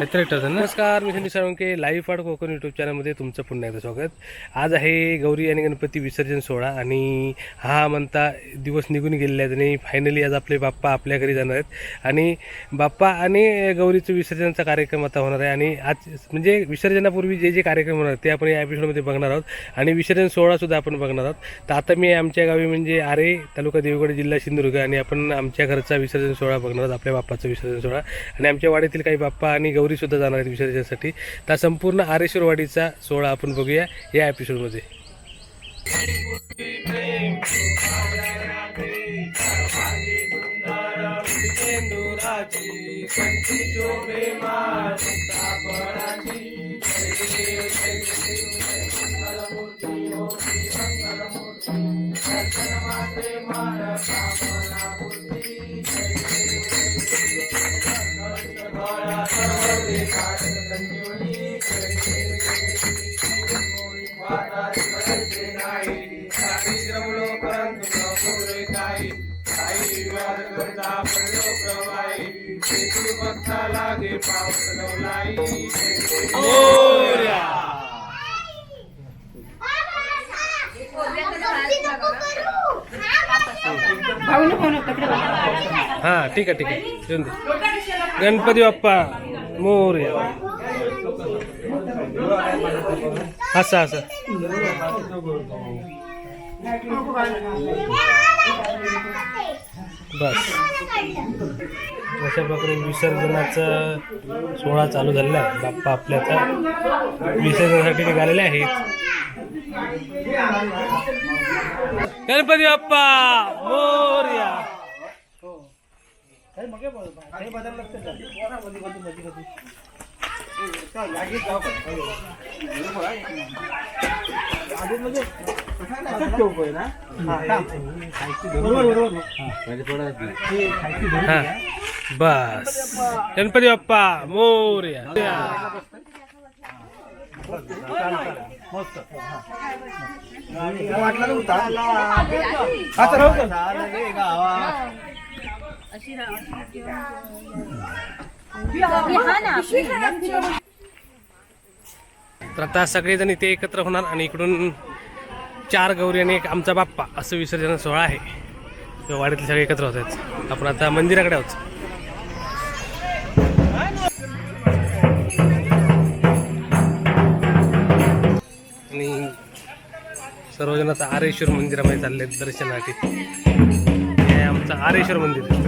नमस्कार, मी Sandeep Salunke. Live फाड Konkan YouTube चॅनलमध्ये तुमचं पुन्हा एकदा स्वागत. आज आहे गौरी आणि गणपती विसर्जन सोहळा आणि हा म्हणता दिवस निघून गेलेले आहेत आणि फायनली आज आपले बाप्पा आपल्या घरी जाणार आहेत आणि बाप्पा आणि गौरीचं विसर्जनाचा कार्यक्रम आता होणार आहे. आणि आज म्हणजे विसर्जनापूर्वी जे जे कार्यक्रम होणार ते आपण या एपिसोडमध्ये बघणार आहोत आणि विसर्जन सोहळासुद्धा आपण बघणार आहोत. तर आता मी आमच्या गावी म्हणजे आरे, तालुका देवगड, जिल्हा सिंधुदुर्ग आणि आपण आमच्या घरचा विसर्जन सोहळा बघणार आहोत, आपल्या बाप्पाचा विसर्जन सोहळा. आणि आमच्या वाडीतील काही बाप्पा आणि गौरी सुद्धा जाणार आहेत विसर्जनासाठी. तर संपूर्ण आरेश्वरवाडीचा सोहळा आपण बघूया या एपिसोडमध्ये. हा ठीक आहे ठीक आहे. गणपती बाप्पा मोरया. असं असं बस. अशा प्रकारे विसर्जनाचा सोहळा चालू झालेला आहे. बाप्पा आपल्याचा विसर्जनासाठी निघालेले आहेत. गणपती बाप्पा मोरया. बस. गणपती बाप्पा मोरया. तर आता सगळेजण इथे एकत्र होणार आणि इकडून 4 गौरी आणि एक आमचा बाप्पा असं विसर्जन सोहळा आहे. वाडीतले सगळे एकत्र होत आहेत. आपण आता मंदिराकडे आहोत. आणि सर्वजण आता आरेश्वर मंदिरामध्ये चालले आहेत दर्शनासाठी. हे आमचं आरेश्वर मंदिर आहे.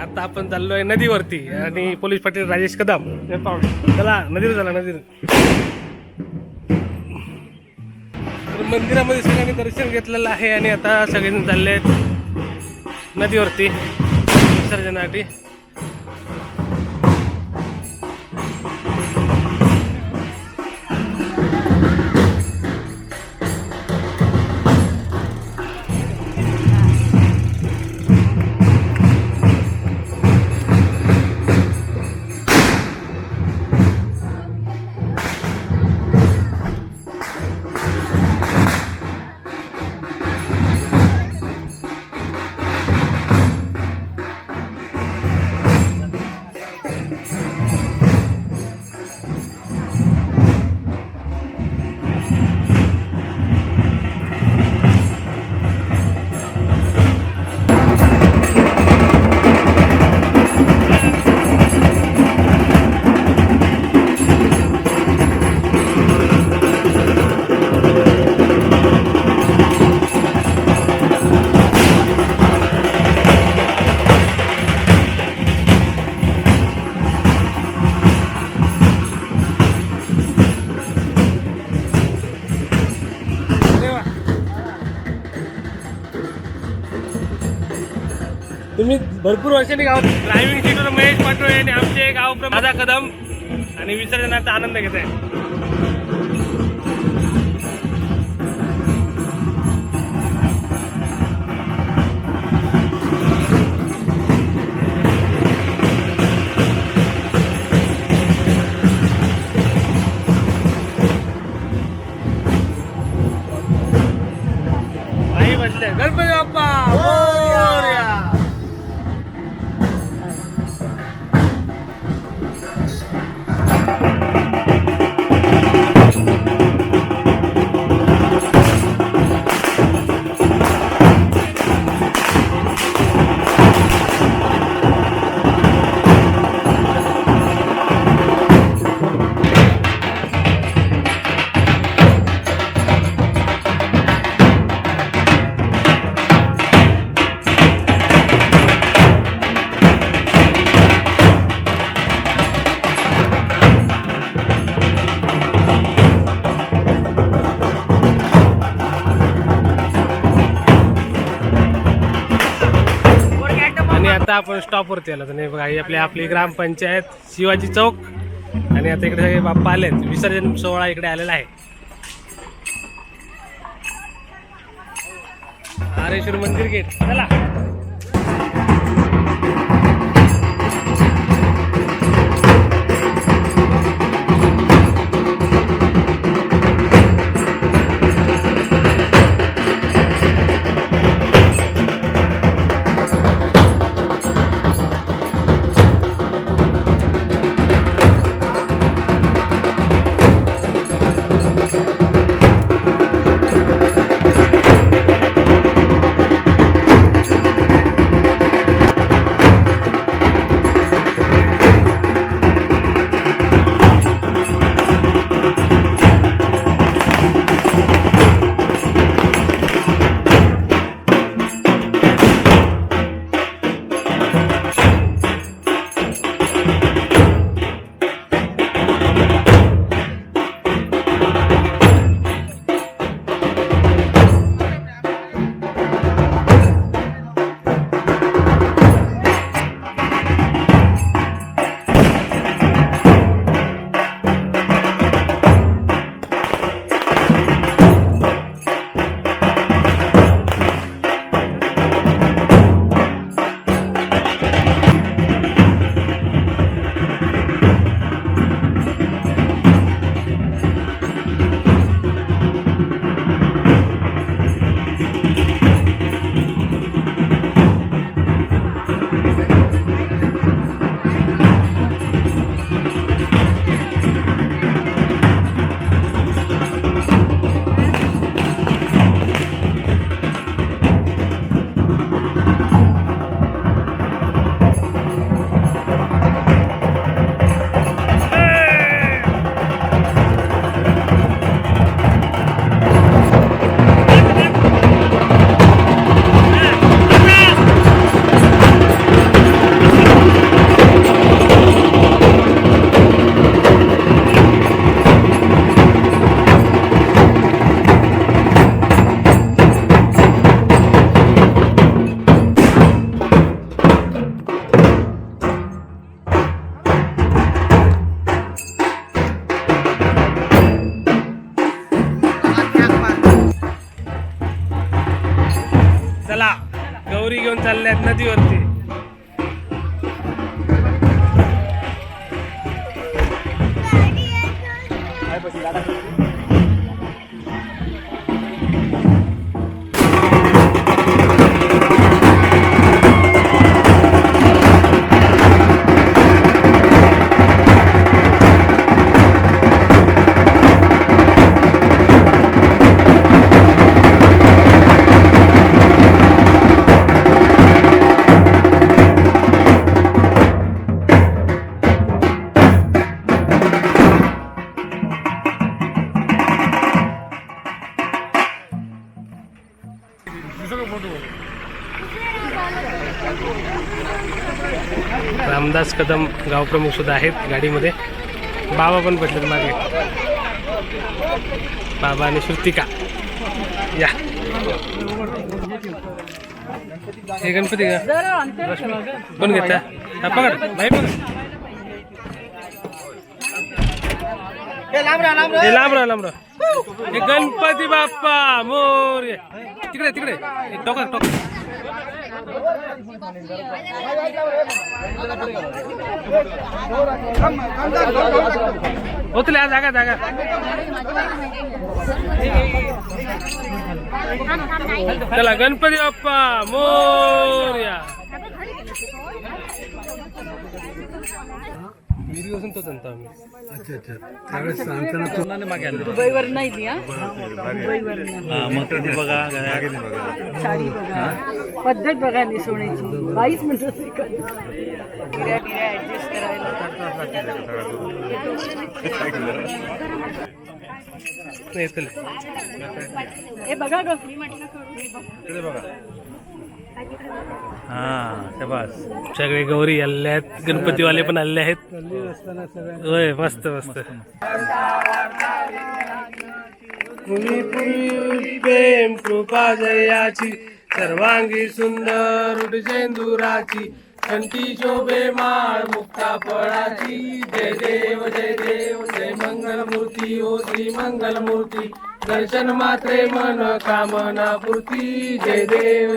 आता आपण चाललोय नदीवरती आणि पोलीस पाटील राजेश कदम चला नदीवर झाला नदीवर. मंदिरामध्ये सगळ्यांनी दर्शन घेतलेलं आहे आणि आता सगळेजण चालले आहेत नदीवरती विसर्जनासाठी. तुम्ही भरपूर वर्षांनी गावात ड्रायव्हिंग सीटवर महेश पाटोळे आणि आमचे गाव माझा कदम आणि विसर्जनाचा आनंद घेत आहे. गणपती बाप्पा मोरया. आता आपण स्टॉपवरती आलो तर बघा ही आपली ग्रामपंचायत शिवाजी चौक आणि आता इकडे सगळे बाप्पा आलेत. विसर्जन सोहळा इकडे आलेला आहे. हरेश्वर मंदिर गेट चला. चला गौरी घेऊन चालल्यात नदीवरती. रामदास कदम गावप्रमुख सुद्धा आहेत गाडीमध्ये. बाबा पण बसलेत मागे, बाबा आणि श्रुतिका या. हे गणपती का कोण घेता पकड भाई पकड हे लांब राहा हे गणपती बाप्पा मोरया तिकडे तिकडे टोका टोका होतले जागा जागा चला गणपती बाप्पा मोरया तो जनता आम्ही अच्छा अच्छा त्यावेळेस सांगताना तुम्हाला मागे आलो दुबईवर नाही ती मग ती बघा साडी बघा पद्धत बघा निसवण्याची 22 मिनिटं गिऱ्या ऍडजस्ट करायला हे बघा ग मी म्हटलं बघा हा शाबास सगळे गौरी आलेले आहेत गणपतीवाले पण आलेले आहेत होय मस्त मस्त प्रेम कृपा जयाची सर्वांगी सुंदर उडजेंदुराची कंठी शोभे माळ मुक्ता फळाची जय देव जय मंगल मूर्ती ओ श्री मंगल मूर्ती दर्शन मात्रे मन कामना पूर्ती जय देव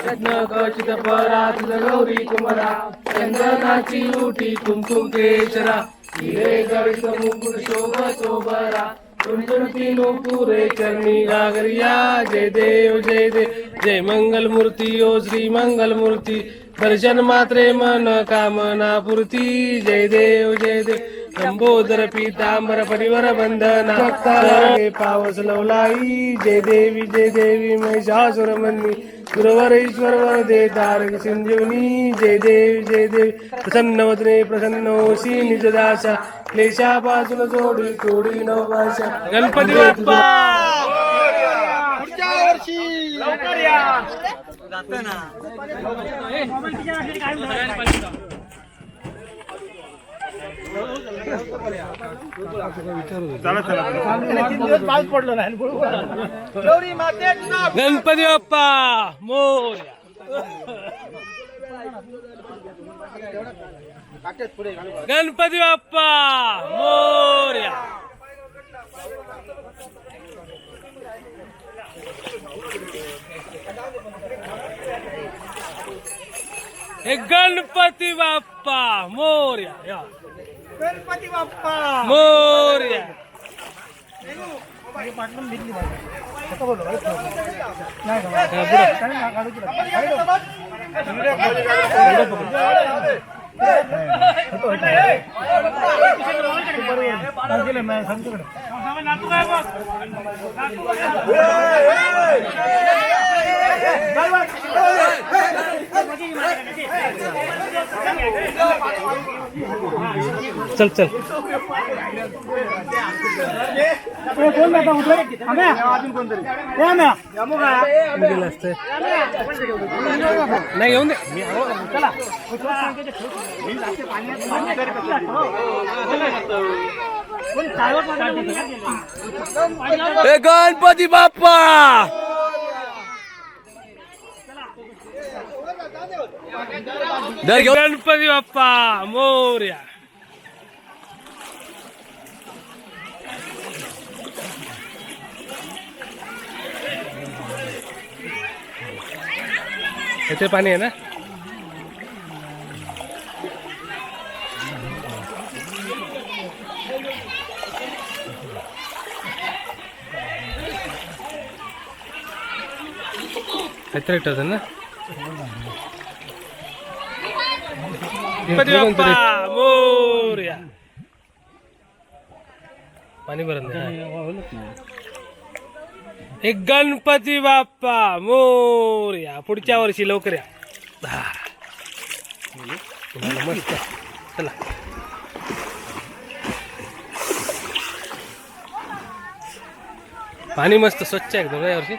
रत्न खचित परा तुझ गौरी कुमरा चंदनाची उठी कुमकुम केशरा हिरे गणित मुकुट शोभतो बरा तुमची पुरे चरणी गागरिया जय देव जय मंगल मूर्ती ओ श्री मंगल मूर्ती दर्शन मात्रे मन कामना पूर्ती जय देव लंबोदर पीतांबर परिवर बंधना पावस लवलाई जय देवी महिषासुरमर्दिनी गुरुवरेश्वर वरदे तारक संजीवनी जय देवी प्रसन्न वदने प्रसन्न होशी निजदासा क्लेशापासून जोडी तोडी नवभाषा गणपती बाप्पा पुढच्या वर्षी लवकर या गणपती बाप्पा मोरया गणपती बाप्पा मोरया हे गणपती बाप्पा मोरया गणपती बाप्पा मोरया चल चल नाही घेऊन दे गणपती बाप्पा गणपती बाप्पा मोरया इथे पाणी आहे ना काहीतरी ठेवतात ना गणपती बाप्पा मोरया पाणी भरत एक गणपती बाप्पा मोरया पुढच्या वर्षी लवकर या मस्त चला पाणी मस्त स्वच्छ आहे एकदम या वर्षी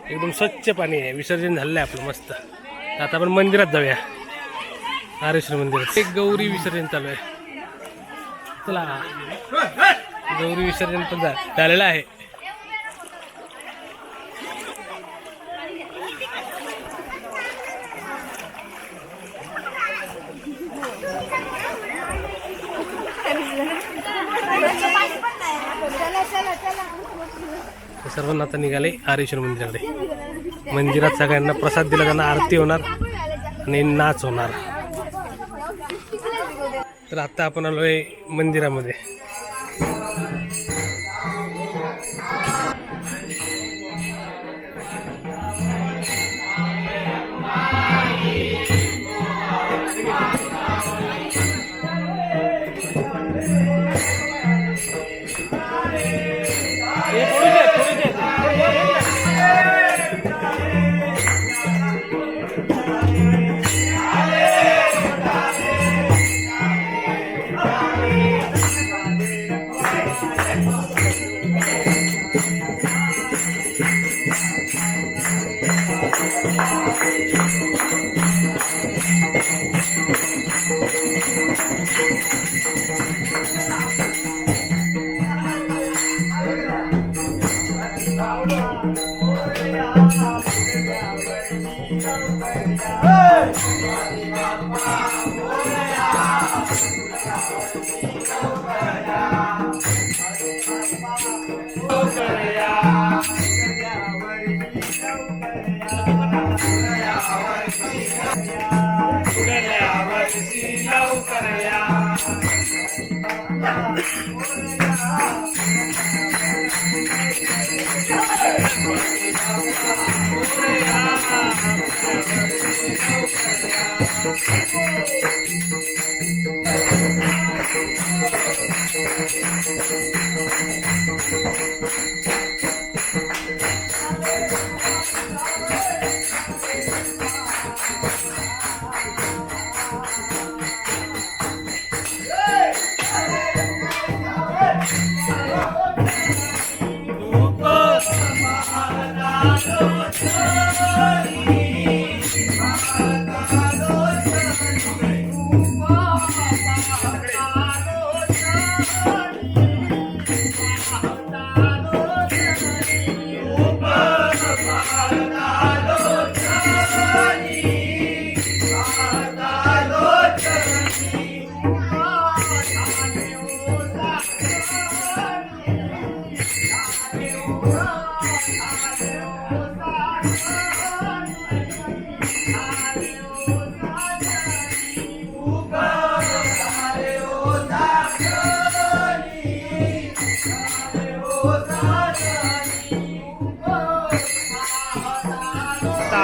एकदम स्वच्छ पाणी आहे विसर्जन झालंय आपलं मस्त आता आपण मंदिरात जाऊया, आरेश्वर मंदिरात. एक गौरी विसर्जन चालू आहे. चला, गौरी विसर्जन पण झालेलं आहे. सर्वांना आता निघाले आरेश्वर मंदिराकडे. मंदिरात सगळ्यांना प्रसाद दिला, त्यांना आरती होणार आणि नाच होणार. तर आता आपण आलोय मंदिरामध्ये.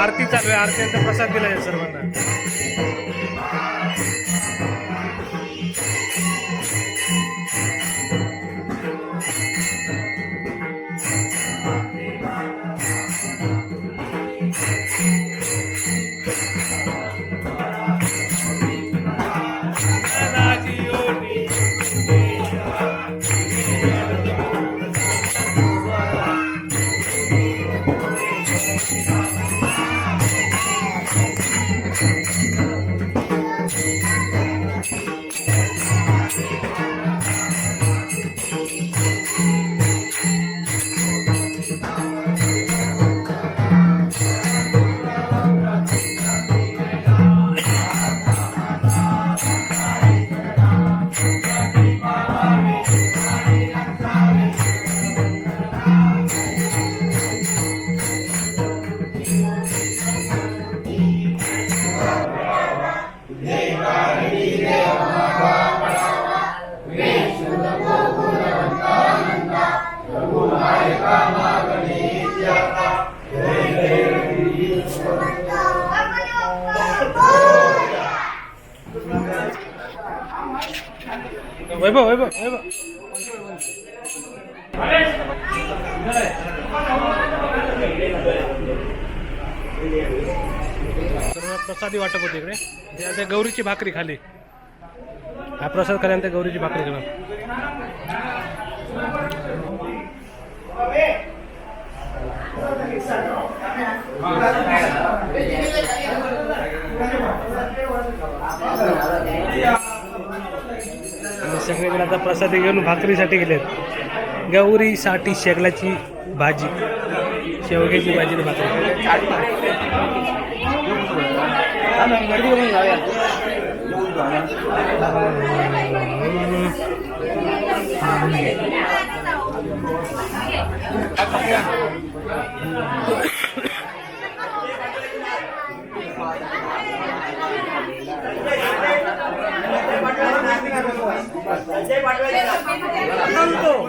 आरती चालू आहे. आरतीनंतर प्रसाद दिला आहे सर्वांना. वैभव वैभव वैभव प्रसादी वाटप होते इकडे. त्या गौरीची भाकरी खाली. हा प्रसाद खाल्यानंतर गौरीची भाकरी खाणार. आणि सगळेजण आता प्रसाद घेऊन भाकरीसाठी गेलेत. गौरीसाठी शेगलाची भाजी, शेवग्याची भाजी आणि भाकरी.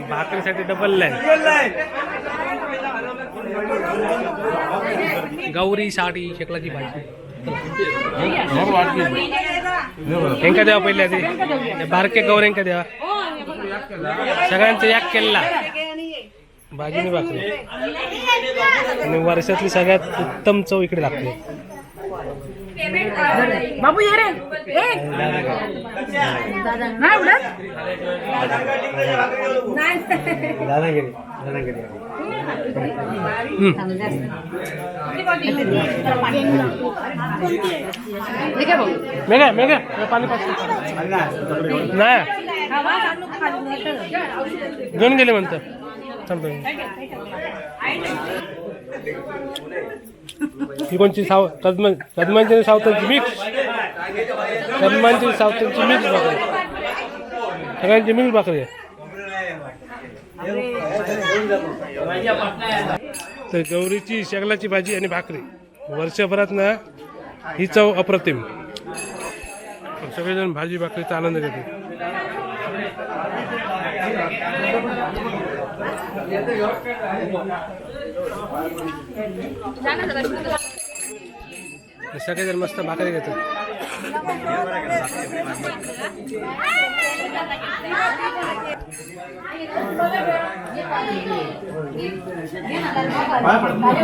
भाकरीसाठी डबल लाईन. गौरीसाठी शेकलाची भाजी. हेंका द्यावा पहिले आधी बारके गौऱ्यांका द्यावा. सगळ्यांचा याक केला भाजीने भाकरी. आणि वर्षातली सगळ्यात उत्तम चव इकडे लागते. बाबू ये रे नाही उडत. मेघा मेघा पाणी नाही घेऊन गेले म्हणतं. ही कोणची कदमांची सावतांची मिक्स. कदमांची सावतांची मिक्स भाकरी. सगळ्यांची मिक्स भाकरी आहे. तर गौरीची शेगलाची भाजी आणि भाकरी वर्षभरात ना ही चव अप्रतिम. सगळेजण भाजी भाकरीचा आनंद घेतात. सगळेजण मस्त भाकरी घेतात.